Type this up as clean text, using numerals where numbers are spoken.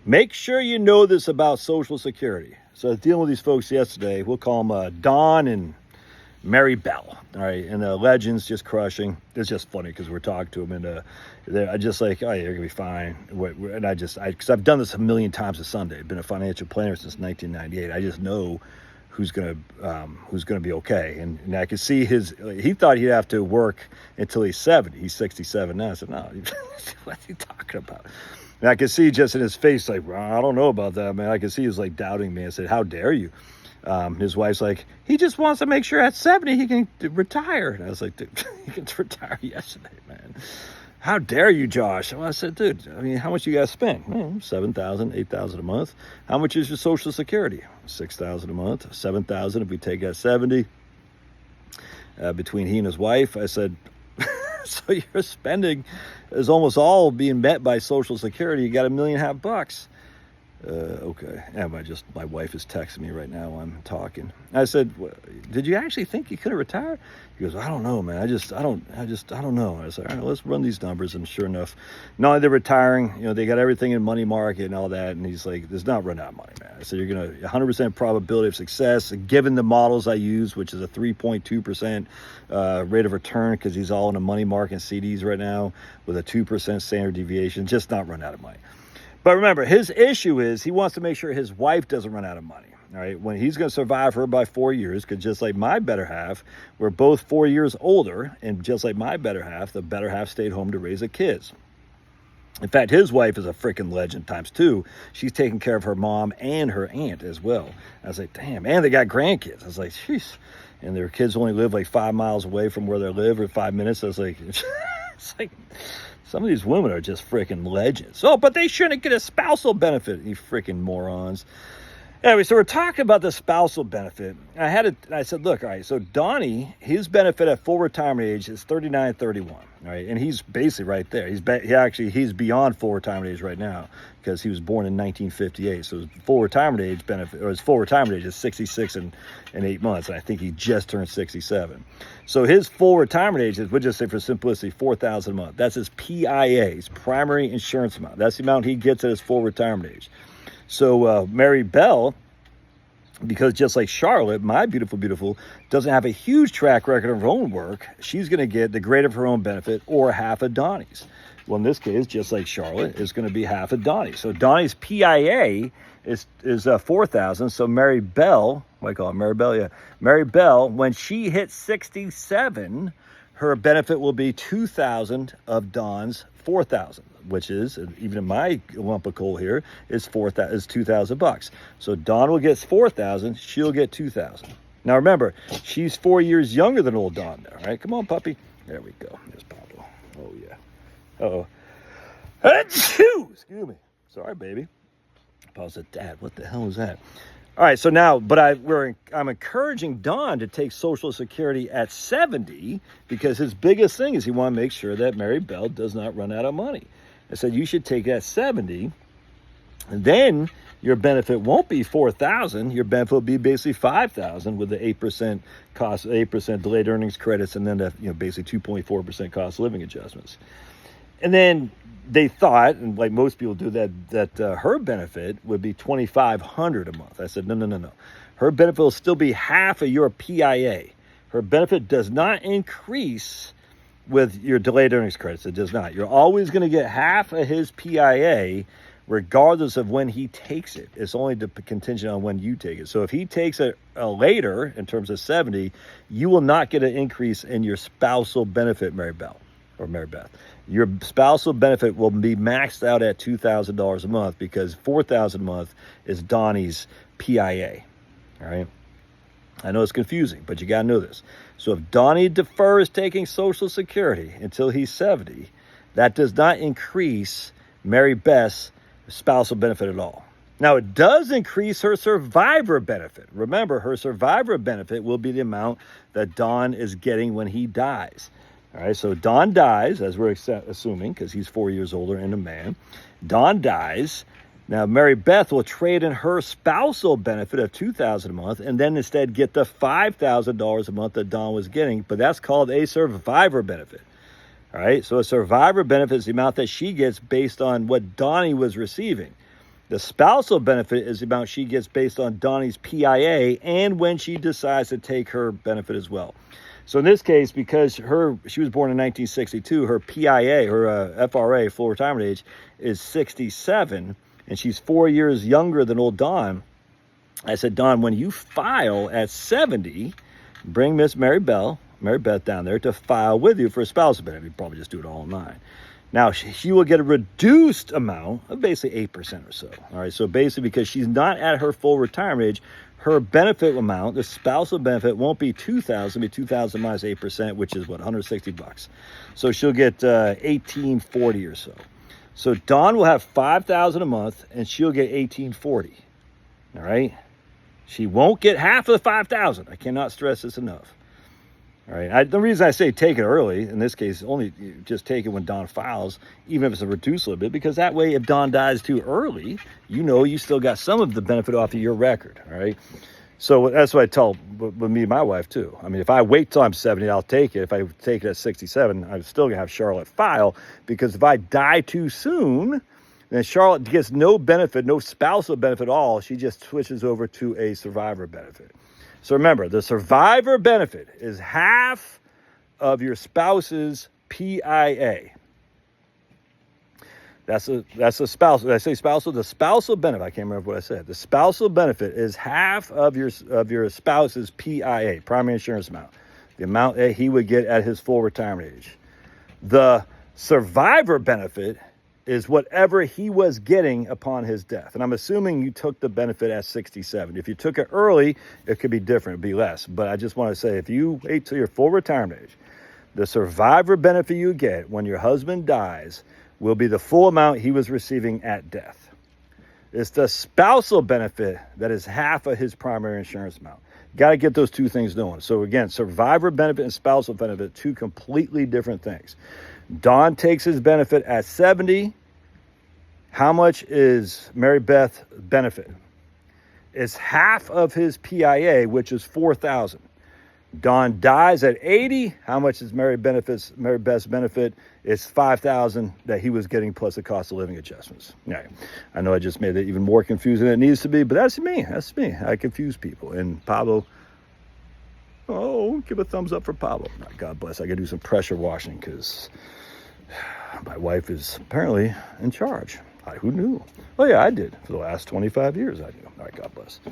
Make sure you know this about Social Security. So I was dealing with these folks yesterday. We'll call them Don and Mary Bell. All right. And the legends just crushing. It's just funny because we're talking to them and they're just like, oh, yeah, you're going to be fine. And because I've done this a million times a Sunday. I've been a financial planner since 1998. I just know who's going to be okay. And I could see he thought he'd have to work until he's 70. He's 67 now. I said, no, what's he talking about? And I could see just in his face, like, well, I don't know about that, man. I could see he was like doubting me. I said, how dare you? His wife's like, he just wants to make sure at 70 he can retire. And I was like, dude, he can retire yesterday, man. How dare you, Josh? Well, I said, dude, I mean, how much you guys spend? $7,000, $8,000 a month. How much is your Social Security? $6,000 a month, $7,000 if we take that 70. Between he and his wife, I said, so your spending is almost all being met by Social Security. You got $1.5 million. Okay. And my wife is texting me right now while I'm talking. I said, did you actually think you could have retired? He goes, I don't know, man. I don't know. I said, all right, let's run these numbers. And sure enough, not only they're retiring, they got everything in money market and all that. And he's like, there's not run out of money, man. I said, you're going to 100% probability of success given the models I use, which is a 3.2% rate of return because he's all in a money market and CDs right now with a 2% standard deviation, just not run out of money. But remember, his issue is he wants to make sure his wife doesn't run out of money. All right, when he's going to survive her by 4 years, because just like my better half, we're both 4 years older, and just like my better half, the better half stayed home to raise the kids. In fact, his wife is a freaking legend times 2. She's taking care of her mom and her aunt as well. I was like, damn, and they got grandkids. I was like, jeez. And their kids only live like 5 miles away from where they live, or 5 minutes. I was like, it's like... Some of these women are just freaking legends. Oh, but they shouldn't get a spousal benefit, you freaking morons. Anyway, so we're talking about the spousal benefit. I said, look, all right, so Donnie, his benefit at full retirement age is 39.31, all right? And he's basically right there. He's beyond full retirement age right now because he was born in 1958. So his full retirement age benefit, or his full retirement age is 66 and 8 months. And I think he just turned 67. So his full retirement age is, we'll just say for simplicity, $4,000 a month. That's his PIA, his primary insurance amount. That's the amount he gets at his full retirement age. So Mary Bell, because just like Charlotte, my beautiful, doesn't have a huge track record of her own work, she's going to get the greater of her own benefit or half of Donnie's. Well, in this case, just like Charlotte, is going to be half of Donnie's. So Donnie's PIA is $4,000. So Mary Bell, what I call it, Mary Bell, yeah. Mary Bell, when she hits 67, her benefit will be $2,000 of Don's $4,000, which is, even in my lump of coal here, is $2,000. So Don will get $4,000, she'll get $2,000. Now remember, she's 4 years younger than old Don there, right? Come on, puppy. There we go. There's Pablo. Oh, yeah. Uh-oh. Achoo! Excuse me. Sorry, baby. Papa's said, Dad, what the hell is that? All right, so now, but I'm encouraging Don to take Social Security at 70 because his biggest thing is he wants to make sure that Mary Bell does not run out of money. I said, you should take it at 70, and then your benefit won't be $4,000. Your benefit will be basically $5,000 with the 8% cost, 8% delayed earnings credits, and then the basically 2.4% cost of living adjustments. And then they thought, and like most people do, that her benefit would be $2,500 a month. I said, no. Her benefit will still be half of your PIA. Her benefit does not increase with your delayed earnings credits. It does not. You're always going to get half of his PIA regardless of when he takes it. It's only contingent on when you take it. So if he takes it later, in terms of 70, you will not get an increase in your spousal benefit, Mary Bell or Mary Beth. Your spousal benefit will be maxed out at $2,000 a month because $4,000 a month is Donnie's PIA. All right. I know it's confusing, but you got to know this. So if Donnie defers taking Social Security until he's 70, that does not increase Mary Beth's spousal benefit at all. Now, it does increase her survivor benefit. Remember, her survivor benefit will be the amount that Don is getting when he dies. All right, so Don dies, as we're assuming, because he's 4 years older and a man. Don dies. Now, Mary Beth will trade in her spousal benefit of $2,000 a month and then instead get the $5,000 a month that Don was getting, but that's called a survivor benefit. All right, so a survivor benefit is the amount that she gets based on what Donnie was receiving. The spousal benefit is the amount she gets based on Donnie's PIA and when she decides to take her benefit as well. So in this case, because she was born in 1962, her PIA, her FRA, full retirement age, is 67, and she's 4 years younger than old Don. I said, Don, when you file at 70, bring Miss Mary Beth down there to file with you for a spousal benefit. You probably just do it all online. Now, she will get a reduced amount of basically 8% or so. All right, so basically because she's not at her full retirement age, her benefit amount, the spousal benefit, won't be $2,000, it'll be $2,000 minus 8%, which is what, $160. So she'll get $1,840 or so. So Dawn will have $5,000 a month, and she'll get $1,840. All right, she won't get half of the $5,000. I cannot stress this enough. All right, the reason I say take it early, in this case, only just take it when Dawn files, even if it's a reduced a little bit, because that way if Dawn dies too early, you still got some of the benefit off of your record, all right? So that's what I tell with me and my wife too. I mean, if I wait till I'm 70, I'll take it. If I take it at 67, I'm still going to have Charlotte file, because if I die too soon, then Charlotte gets no benefit, no spousal benefit at all. She just switches over to a survivor benefit. So remember, the survivor benefit is half of your spouse's PIA. That's a spousal. Did I say spousal? The spousal benefit. I can't remember what I said. The spousal benefit is half of your spouse's PIA, primary insurance amount, the amount that he would get at his full retirement age. The survivor benefit is whatever he was getting upon his death. And I'm assuming you took the benefit at 67. If you took it early, it could be different, it'd be less. But I just want to say, if you wait till your full retirement age, the survivor benefit you get when your husband dies will be the full amount he was receiving at death. It's the spousal benefit that is half of his primary insurance amount. Got to get those two things known. So again, survivor benefit and spousal benefit, two completely different things. Don takes his benefit at 70. How much is Mary Beth benefit? It's half of his PIA, which is $4,000. Don dies at 80. How much is Mary Beth's benefit? It's $5,000 that he was getting plus the cost of living adjustments. Yeah, I know I just made it even more confusing than it needs to be, but that's me. I confuse people. And Pablo, give a thumbs up for Pablo. God bless. I got to do some pressure washing because my wife is apparently in charge. Who knew? Oh, yeah, I did. For the last 25 years, I knew. All right, God bless.